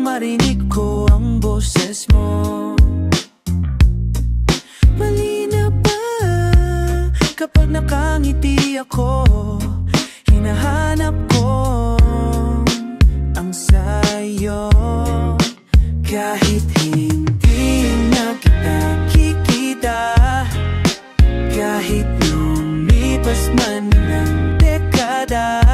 marinig ko ang boses mo. Malinaw ba kapag nakangiti ako? Hinahanap ko ang sayo. Kahit hindi na kita kikita, kahit lumipas man ng dekada,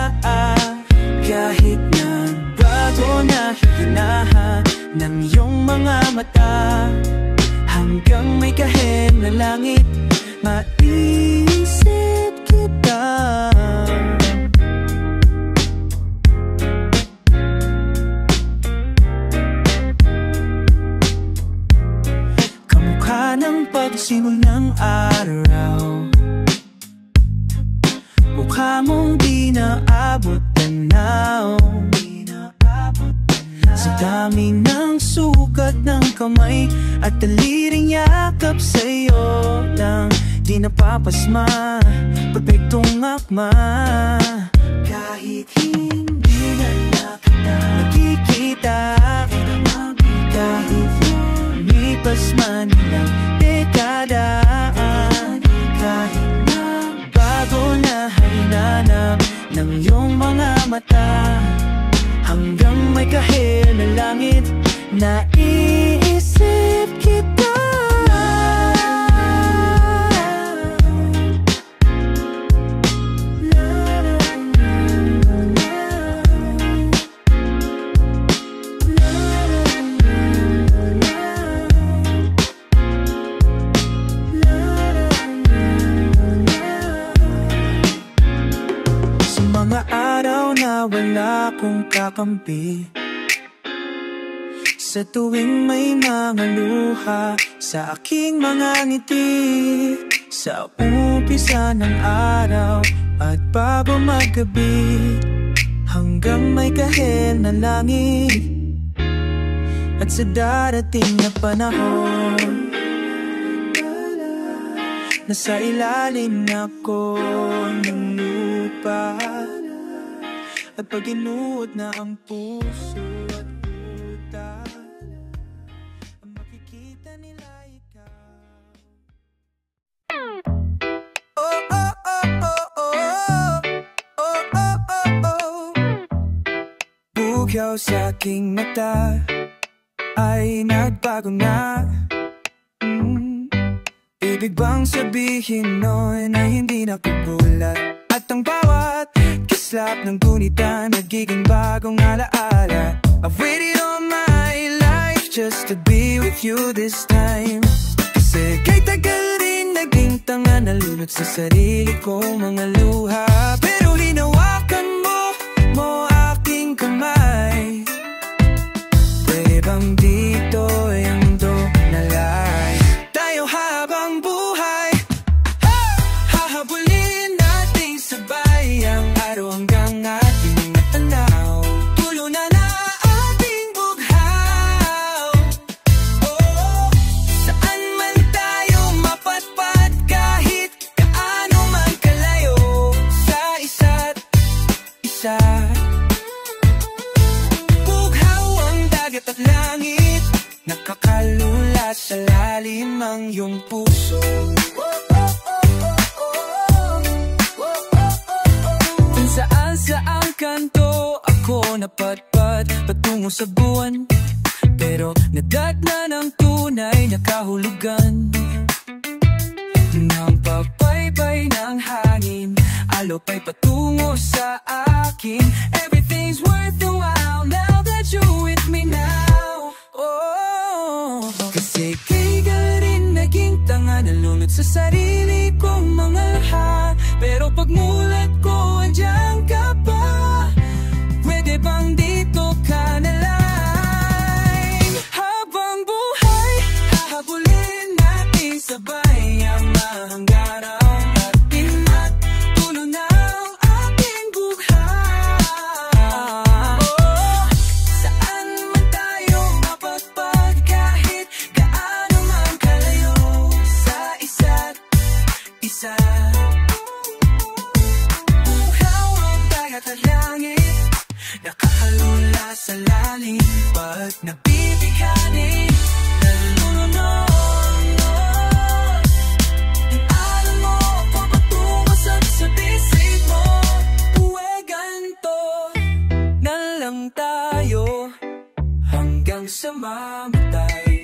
kahit nagbago na hinahan ng iyong mga mata, hanggang may kahit na langit, maisip kita. Kamukha ng pagsimul ng araw, mukha mong di naabot tanaw. Sa dami ng sugat ng kamay at daliring yakap sa'yo lang di napapasma, perfectong akma. Kahit hindi na nakikita, kahit lumipas man ng dekada, kahit na bago na hinanap ng iyong mga mata, hanggang may kahit na langit, naiisip kita. Sa mga araw na wala akong kakampi, sa tuwing may mga luha sa aking mga ngiti, sa umpisa ng araw at bago maggabi, hanggang may kahit na langit, at sa darating na panahon, nasa ilalim ako ng lupa, at pag inuod na ang puso at utak, makikita nila ikaw. Oh, oh, oh, oh, oh. Oh, oh, oh, oh. Bugyaw sa aking mata ay nagbago na. Ibig bang sabihin nun na hindi nakukulat, at ang bawat kislap ng gunita nagiging bagong alaala? I've waited all my life just to be with you this time. Kasi kay tagal rin naging tanga, nalunod sa sarili kong mga luha, pero hinawakan mo aking kamay. Pwede bang dito yung mundo na lay tayo habang buhay? Hahabulin nating sabay ang araw hanggang ating matanaw. Tulo na ating bughaw. Oh, saan man tayo mapatpat, kahit kaano man kalayo, sa isa't isa. Bughaw ang dagat at langit, nakakalula sa lalim ang iyong puso. Kung saan kanto ako napatpat patungo sa buwan, pero nadatna ng tunay na kahulugan. Nang papaybay ng hangin, alopay patungo sa akin. Everything's worth a while now that you're with me now. Oh, kasi kay rin naging tanga, nalunod sa sarili kong mga lahat, pero pagmulat ko andyan ka pa. Pwede bang dito ka na lang? Habang buhay, hahabulin natin sabay ang mahanggaraw natin, at tulo na ang ating bughaw. Oh, saan man tayo mapagpag, kahit gaano man kalayo, sa isa't isa. Bughaw ang nagbibigani nalulunod. Alam mo, papatungo sa bisig mo. Uwe, ganito na lang tayo hanggang sa mamatay.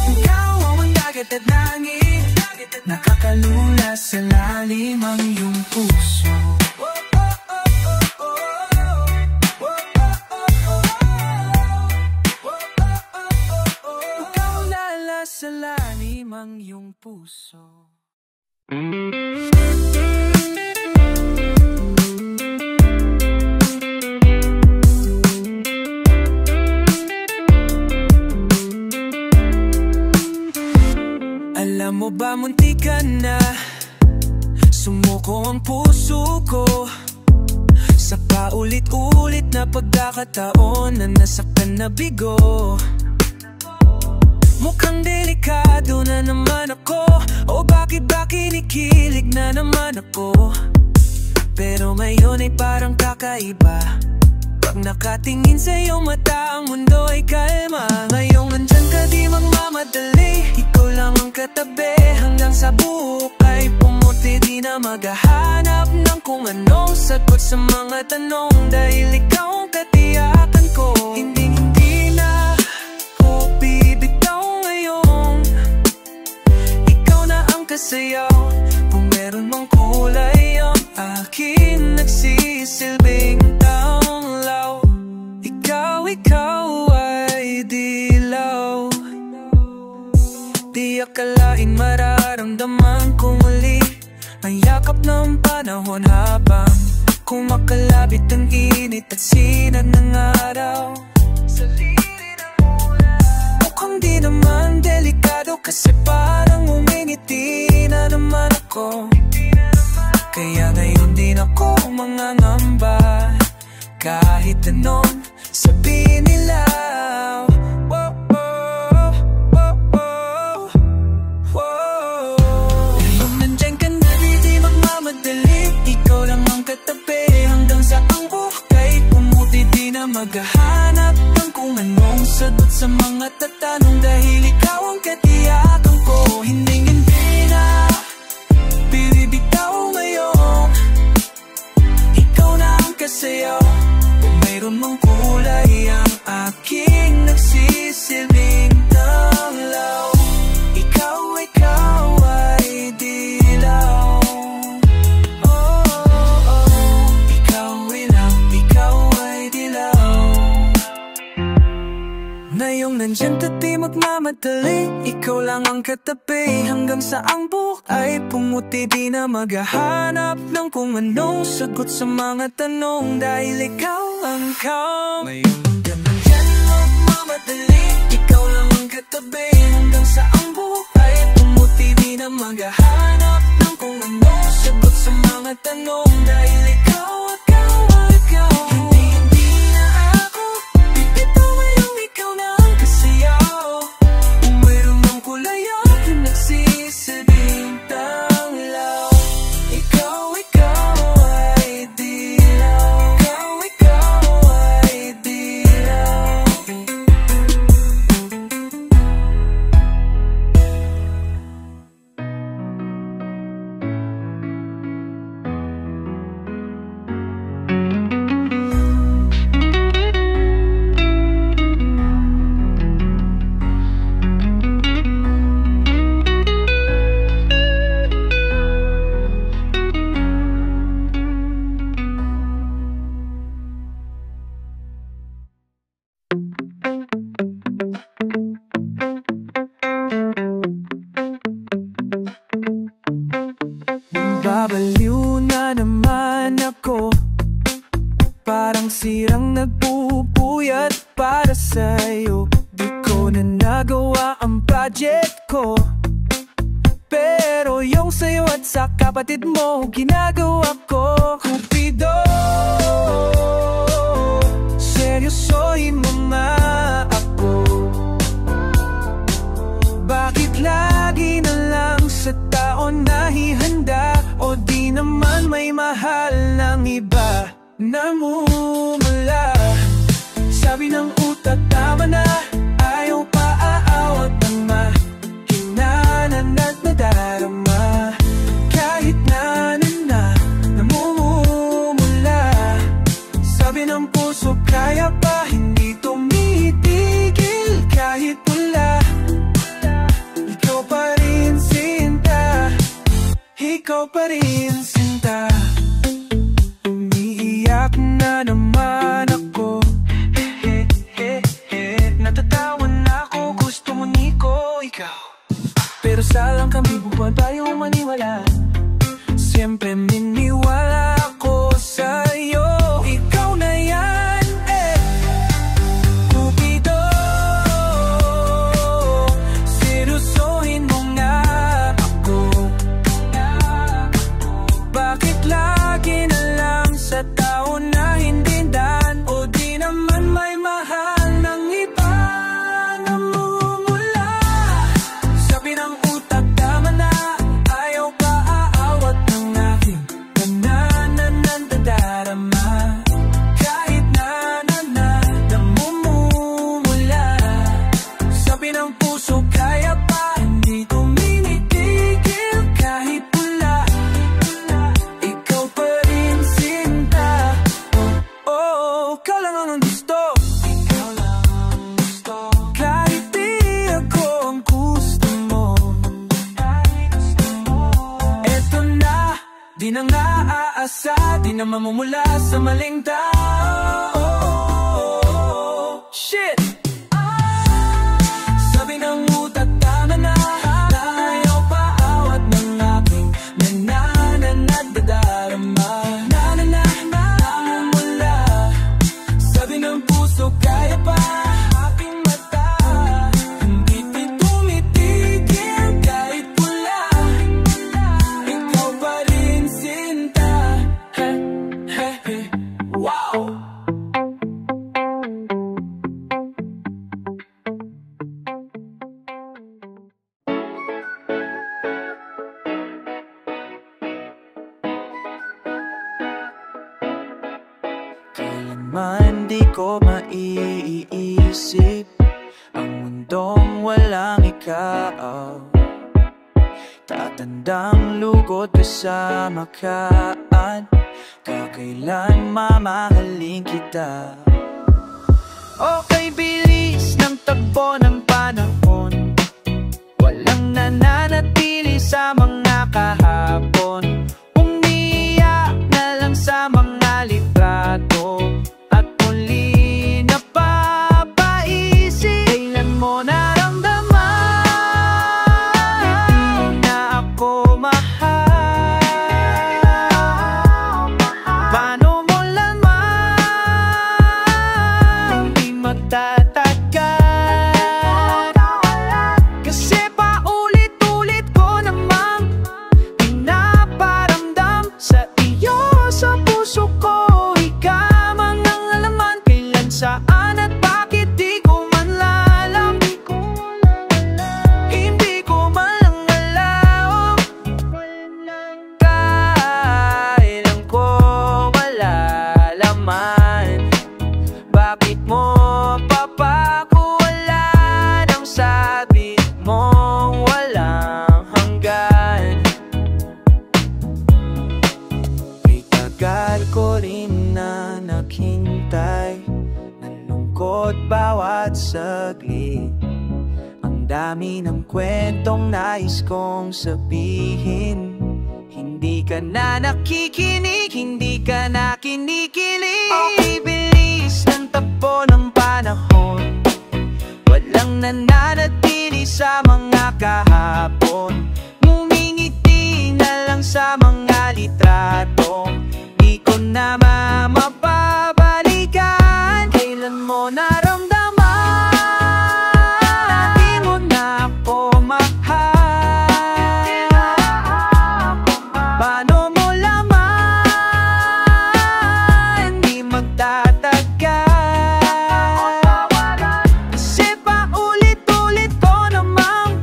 Ikaw ang dagat at langit, nakakalula sa lalim ang iyong puso. Ikaw lala sa lalim ang iyong puso. Alam mo ba, muntikan na sumuko ang puso ko sa paulit-ulit na pagkakataon na nasaktan na bigo. Mukhang delikado na naman ako, o bakit ba kinikilig na naman ako? Pero ngayon ay parang kakaiba, pag nakatingin sa iyong mata ang mundo ay kalma. Ngayong nandyan ka di magmamadali, ikaw lang ang katabi hanggang sa buhok ay pumuti. Di na maghahanap ng kung anong sagot sa mga tanong, dahil ikaw ang katiyakan ko. Hindi na ko bibitaw ngayon, ikaw na ang kasayaw. Kung meron mang kulay ang akin nagsisilbing tanglaw. Ikaw ay dilaw. Di akalain mararamdaman ko muli ang yakap ng panahon habang kumakalapit ang init at sinag ng araw. Sa lirik ng ulan, mukhang di naman delikado kasi parang umingiti na naman ako. Kaya ngayon din ako mangangamba kahit anong sabihin nila. Ngayon nandyan ka na, di magmamadali, ikaw lang ang katabi hanggang sa ang buhay pumuti. Di na maghahanap ng kung anong sagot sa mga tatanong, dahil ikaw ang katiyakan ko. Hindi na bibitaw ngayon, ikaw na ang kasayaw. Kung mayroon mang kulay ang aking nagsisilbing tanglaw. Ikaw ay dilaw. Ikaw ay dilaw. Ngayong nandyan at di magmamadali, ikaw lang ang katabi hanggang sa ang buhok ay pumuti. Di na maghahanap ng kung anong sagot sa mga tanong, dahil ikaw ang ikaw. Ngayong nandyan magmamadali, ikaw lang ang katabi hanggang sa ang buhok ay pumuti. Di na maghahanap ng kung anong sagot sa mga tanong, dahil ikaw. Hindi na ako bibitaw ngayong ikaw na ang kasayaw. Kung mayroon mang kulay ang nagsisilbing tanglaw. Ikaw ay dilaw. Ikaw ay dilaw. Nababaliw na naman ako, parang sirang nagpupuyat para sa'yo. Di ko na nagawa ang project ko, pero yung sa'yo at sa kapatid mo ginagawa ko. Cupido, seryosohin mo nga ako. Bakit lagi na lang sa taon nahihanda? O di naman may mahal ng iba namumula? Sabi ng utak tama na, ayaw pa aawat ng mahinanan at nadarama. Kahit na namumula. Sabi ng puso kaya pa, hindi tumitigil kahit wala. Ikaw pa rin sinta, ikaw pa rin sinta. Umiiyak na naman ako, natatawa na ako, gusto mo niko ikaw. Pero salang kami buwan tayo maniwala. Siyempre miniwala ako sa'yo. Ikaw na yan, Cupido, seryosohin mo nga ako. Bakit lagi na lang sa tao na hindi daan? O di naman may mahal ng iba namumula? Sabi ng utak tama na, ayaw pa aawat ng aking nananandadarama. Kahit na namumula. Sabi ng puso kaya pa, hindi tumitigil kahit wala. Ikaw pa rin sinta, ikaw lang ang gusto. Ikaw lang ang gusto. Kahit di ako ang gusto mo. Eto na, di na nga aasa, di na mamumula sa maling tao. Shit! Sabi ng utak tama na, ayaw pa awat ng aking nananandadarama. Namumula. Sabi ng puso kaya pa, aking mata hindi tumitigil kahit wala. Ikaw pa rin sinta, wow. Kailanman di ko maiisip ang mundong walang ikaw. Tatandang lugod kasama ka at kakailan mamahalin kita. Okay, bilis ng takbo ng panahon, walang nananatili sa mga kahapon. Umiiyak na lang sa mga litrato at muli napapaisip. Kailan mo naramdaman na ako mahal? Paano mo lamang di magtatagal? Kasi paulit-ulit ko namang pinaparamdam sa iyo, sa puso ko. Ikaw man ang alaman, kailan, saan at bakit di ko man lalam. Hindi ko man lang alam kailan ko malalaman. Bakit mo papakuwalan ang sabit mong walang hanggan? May tagal ko rin na naghintay, nalungkot bawat saglit. Ang dami ng kwentong nais kong sabihin. Hindi ka na nakikinig, hindi ka na kinikilig. Okay, bilis ng takbo ng panahon, walang nananatili sa mga kahapon. Ngumingiti na lang sa mga litratong di ko na mapabalikan. Kailan mo naramdaman di mo na ako mahal? Paano mo laman di magtatagal? Kasi paulit-ulit ko namang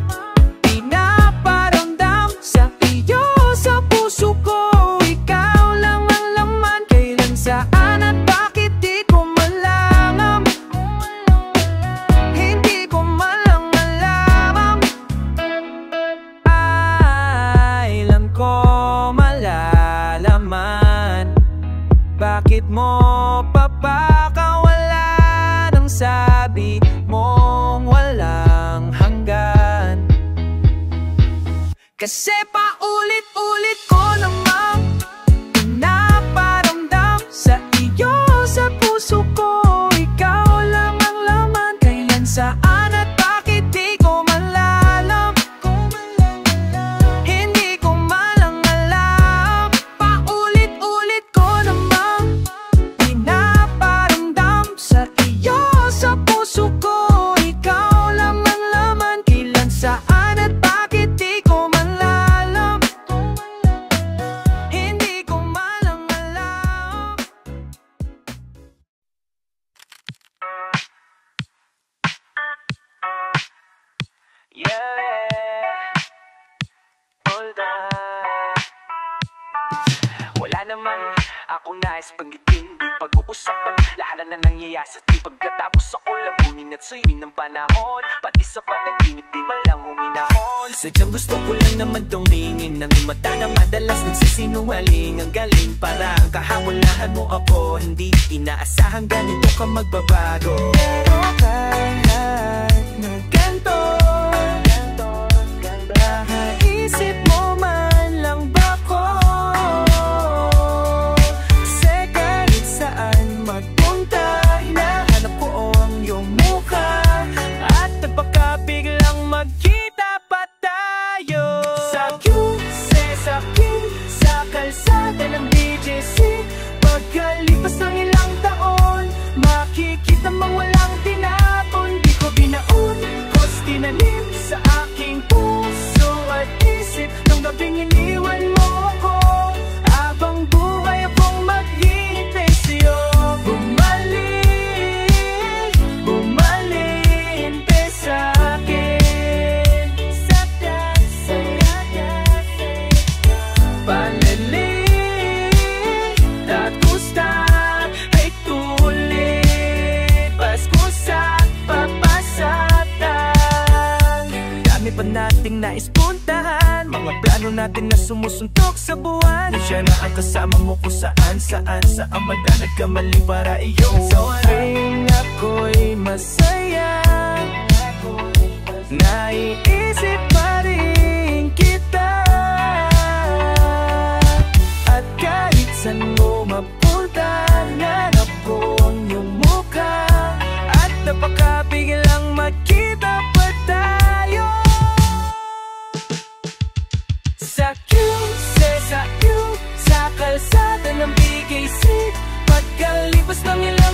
pinaparamdam sa iyo, sa puso ko ikaw lang ang laman. Kailan, saan at bakit di ko malaman? Hindi ko malang malaman. Kailan ko malalaman? Bakit mo papakawalan ang sabi mong walang hanggan? Kasi paulit-ulit ko namang pinaparamdam sa iyo, sa puso ko ikaw lang ang laman. Kailan, saan at bakit di ko malalam? Hindi ko malang alam. Paulit-ulit ko namang pinaparamdam sa iyo, sa puso ko ikaw lang ang laman. Kailan, saan at bakit di ko malalam? Hindi ko malang alam. Yeah, hold on. Wala naman akong nais pagkitin, di pag-uusapan lahat na nangyayasa. Di pagkatapos ako labunin at suyuin ng panahon, pati sa panaginip di malang huminahon. Sadyang gusto ko lang naman tumingin ng mata na madalas nagsisinungaling. Ang galing, parang kahamulahan mo ako, hindi inaasahan ganito ka magbabago. Pero kahit na ganito, naisip mo man lang ba ko? Kasi kahit saan magpunta, hinahanap ko ang iyong mukha, at nagpakabiglang magkita pa tayo sa kalsada ng BGC. Pagkalipas ng ilang taon, makikita mang walang tinapon. Di ko binaon, kos tinanim sa aking puso at isip nung gabing iniwan mo ako. Habang buhay akong maghihintay sa'yo. Bumalik sa akin. Panalig at gusta ay tuloy. Pasko sa papasatan. Dami pa nating nais puntahan, mga plano natin na sumusuntok sa buwan. Siya na ang kasama mo kung saan man na nagkamali para iyong tuwing ako'y masaya. Naiisip pa rin kita, at kahit saan mo mapunta, nanap ko ang iyong mukha, at napakabiglang magkita pa tayo. Sa kalsada ng BGC. Pagkalipas ng ilang